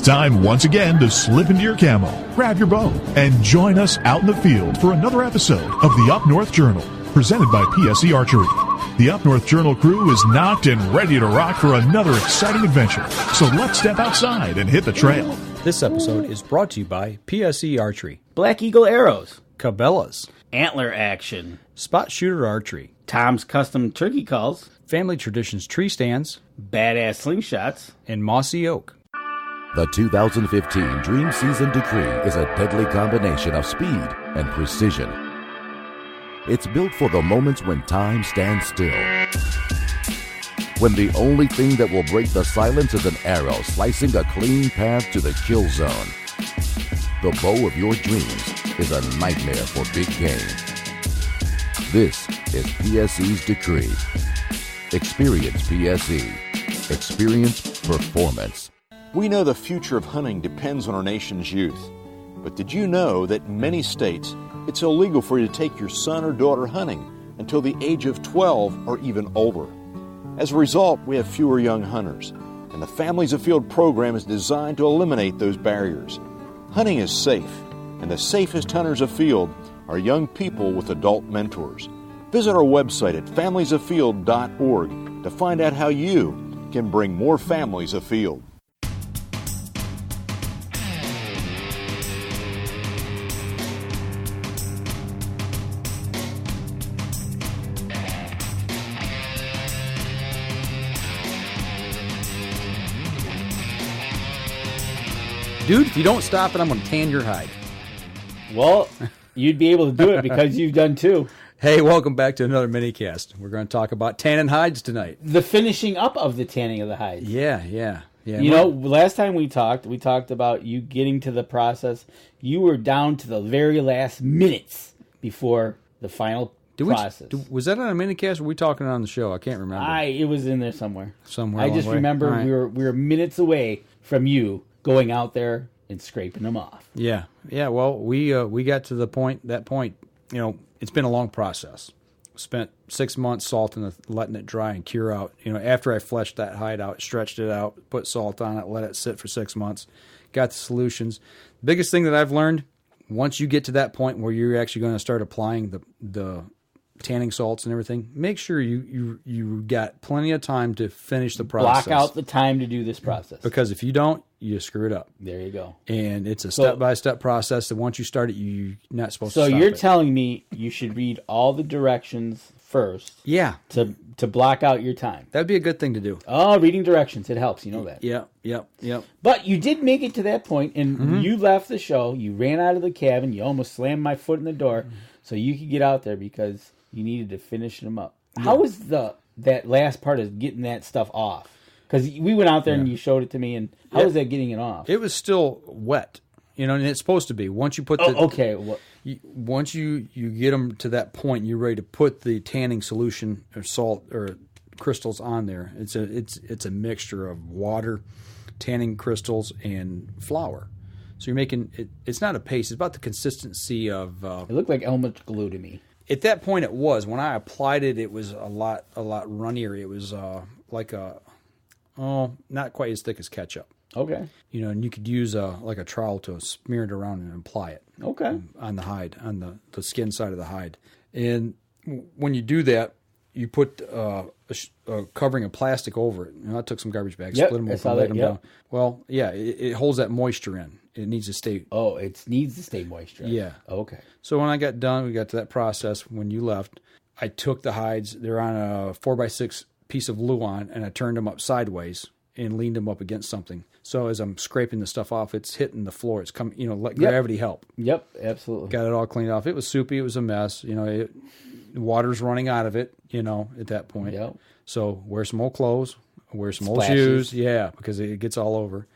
time once again to slip into your camo, grab your bow, and join us out in the field for another episode of the Up North Journal, presented by PSE Archery. The Up North Journal crew is knocked and ready to rock for another exciting adventure, so let's step outside and hit the trail. This episode is brought to you by PSE Archery, Black Eagle Arrows, Cabela's, Antler Action, Spot Shooter Archery, Tom's Custom Turkey Calls, Family Traditions Tree Stands, Badass Slingshots, and Mossy Oak. The 2015 Dream Season Decree is a deadly combination of speed and precision. It's built for the moments when time stands still. When the only thing that will break the silence is an arrow slicing a clean path to the kill zone. The bow of your dreams is a nightmare for big game. This is PSE's Decree. Experience PSE. Experience performance. We know the future of hunting depends on our nation's youth. But did you know that in many states, it's illegal for you to take your son or daughter hunting until the age of 12 or even older? As a result, we have fewer young hunters, and the Families Afield program is designed to eliminate those barriers. Hunting is safe, and the safest hunters afield are young people with adult mentors. Visit our website at familiesafield.org to find out how you can bring more families afield. Dude, if you don't stop it, I'm going to tan your hide. Well, you'd be able to do it because you've done two. Hey, welcome back to another Minicast. We're going to talk about tanning hides tonight. The finishing up of the tanning of the hides. Yeah. You know, last time we talked about you getting to the process. You were down to the very last minutes before the final process. Was that on a Minicast or were we talking on the show? I can't remember. It was in there somewhere. I just remember right. we were minutes away from you going out there and scraping them off. Yeah. Well, we got to that point. You know, it's been a long process. Spent 6 months salting it, letting it dry and cure out. You know, after I fleshed that hide out, stretched it out, put salt on it, let it sit for 6 months, got the solutions. Biggest thing that I've learned, once you get to that point where you're actually going to start applying the tanning salts and everything, make sure you got plenty of time to finish the process. Block out the time to do this process. Because if you don't, you screw it up. There you go. And it's a step-by-step process that once you start it, you're not supposed to stop it. So you're telling me you should read all the directions first. Yeah. To block out your time. That'd be a good thing to do. Oh, reading directions. It helps. You know that. Yep. But you did make it to that point, and you left the show. You ran out of the cabin. You almost slammed my foot in the door so you could get out there because you needed to finish them up. Yeah. How was that last part of getting that stuff off? Because we went out there and you showed it to me, and how was that getting it off? It was still wet, you know, and it's supposed to be. Once you put once you get them to that point, you're ready to put the tanning solution or salt or crystals on there. It's a mixture of water, tanning crystals, and flour. So you're making it. It's not a paste. It's about the consistency of. It looked like Elmer's glue to me. At that point, it was. When I applied it, it was a lot runnier. It was like not quite as thick as ketchup. Okay. You know, and you could use like a trowel to smear it around and apply it. Okay. On the hide, on the skin side of the hide. And when you do that, you put a covering of plastic over it. You know, I took some garbage bags, split them open, laid them down. Well, yeah, it holds that moisture in. It needs to stay. Oh, it needs to stay moisturized. Yeah. Okay. So when I got done, we got to that process. When you left, I took the hides. They're on a 4x6 piece of Luan, and I turned them up sideways and leaned them up against something. So as I'm scraping the stuff off, it's hitting the floor. It's coming. You know, let gravity help. Yep, absolutely. Got it all cleaned off. It was soupy. It was a mess. You know, water's running out of it. You know, at that point. Yep. So wear some old clothes. Wear some old shoes. Yeah, because it gets all over.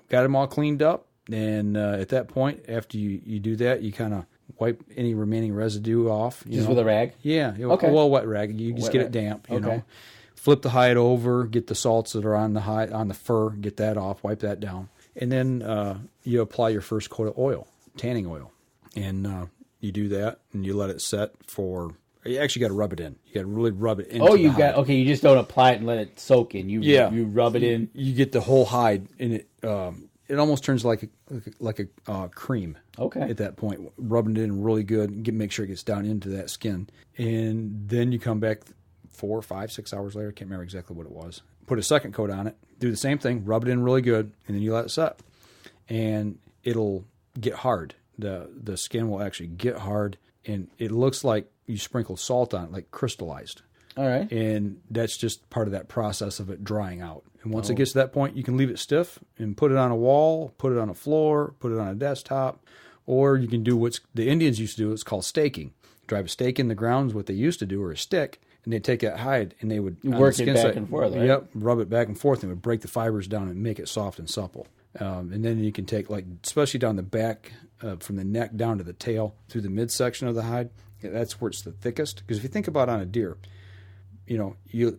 Got them all cleaned up, and at that point, after you do that, you kind of wipe any remaining residue off. Just with a rag? Yeah. Okay. A well-wet rag. You just get it damp, you know. Flip the hide over, get the salts that are on the hide, on the fur, get that off, wipe that down. And then you apply your first coat of oil, tanning oil. And you do that, and you let it set for... You actually got to rub it in. You got to really rub it in. Okay. You just don't apply it and let it soak in. You rub it in. You get the whole hide in it it almost turns like a cream. Okay. At that point, rubbing it in really good, make sure it gets down into that skin, and then you come back 4, 5, 6 hours later. I can't remember exactly what it was. Put a second coat on it. Do the same thing. Rub it in really good, and then you let it set, and it'll get hard. The skin will actually get hard, and it looks like you sprinkled salt on it, like crystallized. All right. And that's just part of that process of it drying out. And once it gets to that point, you can leave it stiff and put it on a wall, put it on a floor, put it on a desktop, or you can do what the Indians used to do. It's called staking. Drive a stake in the ground is what they used to do, or a stick, and they'd take that hide and they would work it back and forth, right? Yep, rub it back and forth, and it would break the fibers down and make it soft and supple. And then you can take, like, especially down the back, from the neck down to the tail, through the midsection of the hide. That's where it's the thickest. Because if you think about on a deer,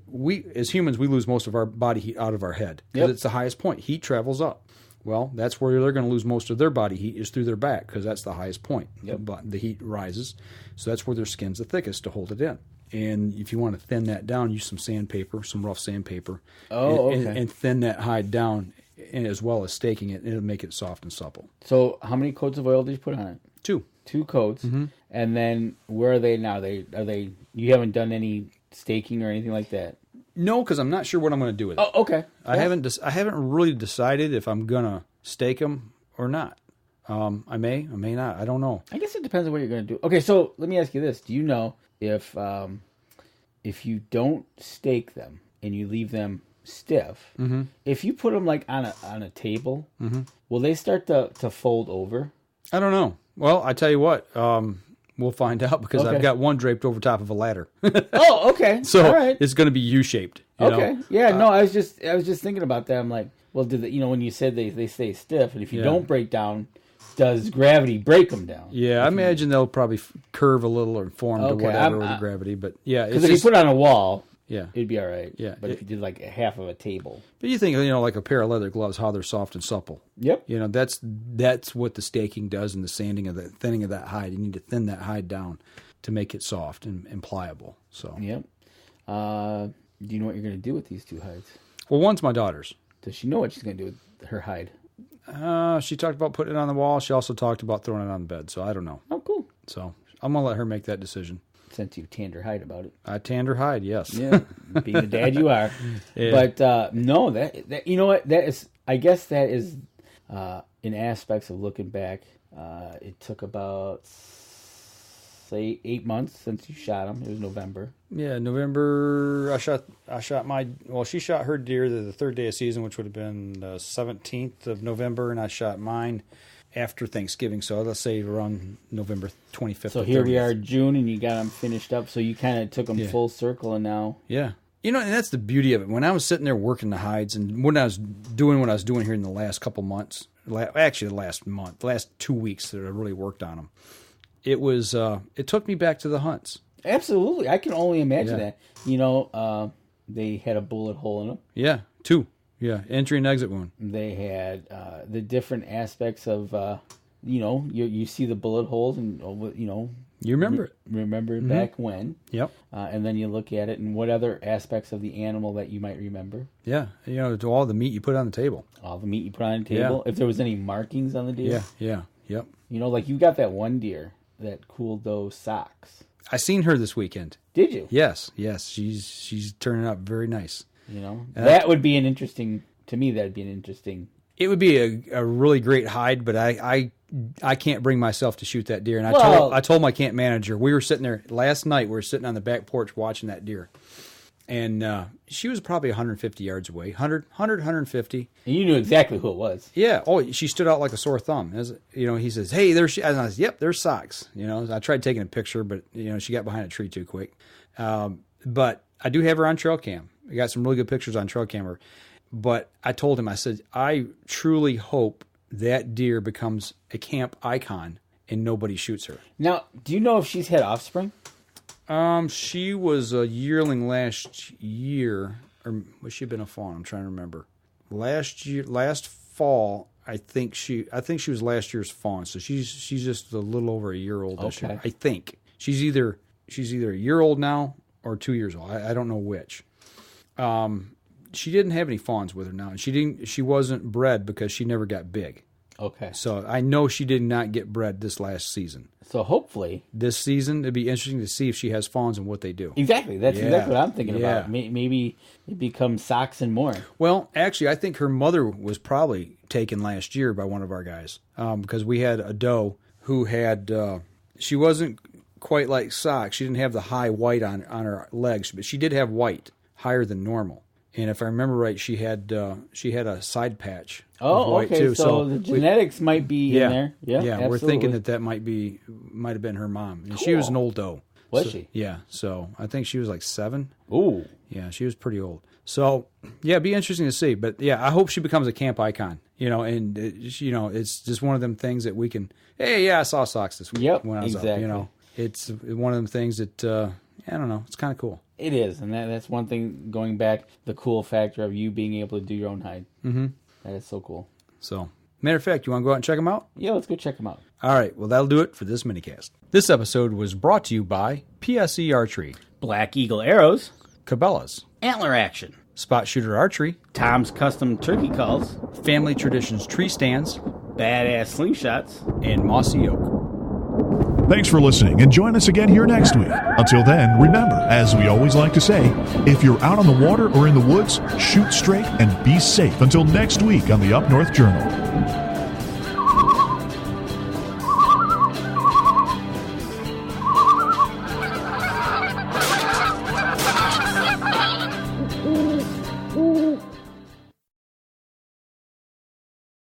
we as humans, we lose most of our body heat out of our head because it's the highest point. Heat travels up. Well, that's where they're going to lose most of their body heat, is through their back, because that's the highest point. But the heat rises, so that's where their skin's the thickest to hold it in. And if you want to thin that down, use some sandpaper, some rough sandpaper, and thin that hide down, and as well as staking it, and it'll make it soft and supple. So, how many coats of oil did you put on it? 2. 2 coats, and then where are they now? Are they? You haven't done any staking or anything like that? No, because I'm not sure what I'm going to do with it. Oh, okay. I haven't really decided if I'm going to stake them or not. I may not. I don't know. I guess it depends on what you're going to do. Okay, so let me ask you this: do you know if you don't stake them and you leave them stiff, if you put them like on a table, will they start to fold over? I don't know. Well, I tell you what, we'll find out, because I've got one draped over top of a ladder. Oh, okay. So all right. It's going to be U-shaped. Okay. Yeah. No, I was just thinking about that. I'm like, well, when you said they stay stiff, and if you don't break down, does gravity break them down? Yeah, I imagine they'll probably curve a little or form to whatever with the gravity. But yeah, because if you put it on a wall, yeah, it'd be all right. Yeah, but if you did like a half of a table, but you think, like a pair of leather gloves, how they're soft and supple. Yep. That's what the staking does, and the sanding of the thinning of that hide. You need to thin that hide down to make it soft and pliable. So yep. Do you know what you're going to do with these 2 hides? Well, one's my daughter's. Does she know what she's going to do with her hide? She talked about putting it on the wall. She also talked about throwing it on the bed. So I don't know. Oh, cool. So I'm going to let her make that decision. Since you tanned her hide about it. I tanned her hide, yes. Yeah, being the dad you are. Yeah. But no, that you know what, that is, I guess that is in aspects of looking back. It took about, say, 8 months since you shot him. It was November. Yeah, November. I shot my. Well, she shot her deer the 3rd day of season, which would have been the 17th of November, and I shot mine after Thanksgiving. So let's say around November 25th. So here we are, June, and you got them finished up. So you kind of took them full circle, and now. Yeah. And that's the beauty of it. When I was sitting there working the hides, and when I was doing what I was doing here in the last couple months, actually the last 2 weeks that I really worked on them, it was. It took me back to the hunts. Absolutely, I can only imagine that. They had a bullet hole in them. Yeah, 2. Yeah, entry and exit wound. They had the different aspects of, you see the bullet holes, and you remember it. Remember back when. Yep. And then you look at it, and what other aspects of the animal that you might remember. Yeah, to all the meat you put on the table. All the meat you put on the table. Yeah. If there was any markings on the deer. Yeah, yep. Like you got that one deer that cool doe socks. I seen her this weekend. Did you? Yes. She's turning out very nice. That would be an interesting. To me, that'd be an interesting. It would be a really great hide, but I can't bring myself to shoot that deer. And I told my camp manager, we were sitting there last night. We were sitting on the back porch watching that deer, and she was probably 150 yards away, 150. And you knew exactly who it was. Yeah. Oh, she stood out like a sore thumb. He says, "Hey, there's." And I said, "Yep, there's Socks." I tried taking a picture, but she got behind a tree too quick. But I do have her on trail cam. I got some really good pictures on trail camera. But I told him, I said, I truly hope that deer becomes a camp icon and nobody shoots her. Now, do you know if she's had offspring? She was a yearling last year, or was she been a fawn? I'm trying to remember. Last fall, I think she was last year's fawn. So she's just a little over a year old this year. I think she's either a year old now or 2 years old. I don't know which. didn't have any fawns with her now, and she wasn't bred because she never got big. Okay. So I know she did not get bred this last season. So hopefully this season it'd be interesting to see if she has fawns and what they do. Exactly. That's Yeah. exactly what I'm thinking Yeah. about. Maybe it becomes socks and more. Well, actually, I think her mother was probably taken last year by one of our guys because we had a doe who had she wasn't quite like Socks. She didn't have the high white on her legs, but she did have white higher than normal. And if I remember right, she had a side patch of white okay. too. So the genetics might be in there. Yeah, yeah. We're absolutely. thinking that might have been her mom. And she was an old doe. Was she? Yeah. So I think she was like 7. Ooh. Yeah, she was pretty old. So yeah, it'd be interesting to see. But yeah, I hope she becomes a camp icon. And it's just one of them things that we can. Hey, yeah, I saw Socks this week when I was up. It's one of them things that I don't know. It's kind of cool. It is, and that's one thing. Going back, the cool factor of you being able to do your own hide. Mm-hmm. That is so cool. So, matter of fact, you want to go out and check them out? Yeah, let's go check them out. All right. Well, that'll do it for this minicast. This episode was brought to you by PSE Archery, Black Eagle Arrows, Cabela's, Antler Action, Spot Shooter Archery, Tom's Custom Turkey Calls, Family Traditions Tree Stands, Badass Slingshots, and Mossy Oak. Thanks for listening, and join us again here next week. Until then, remember, as we always like to say, if you're out on the water or in the woods, shoot straight and be safe. Until next week on the Up North Journal.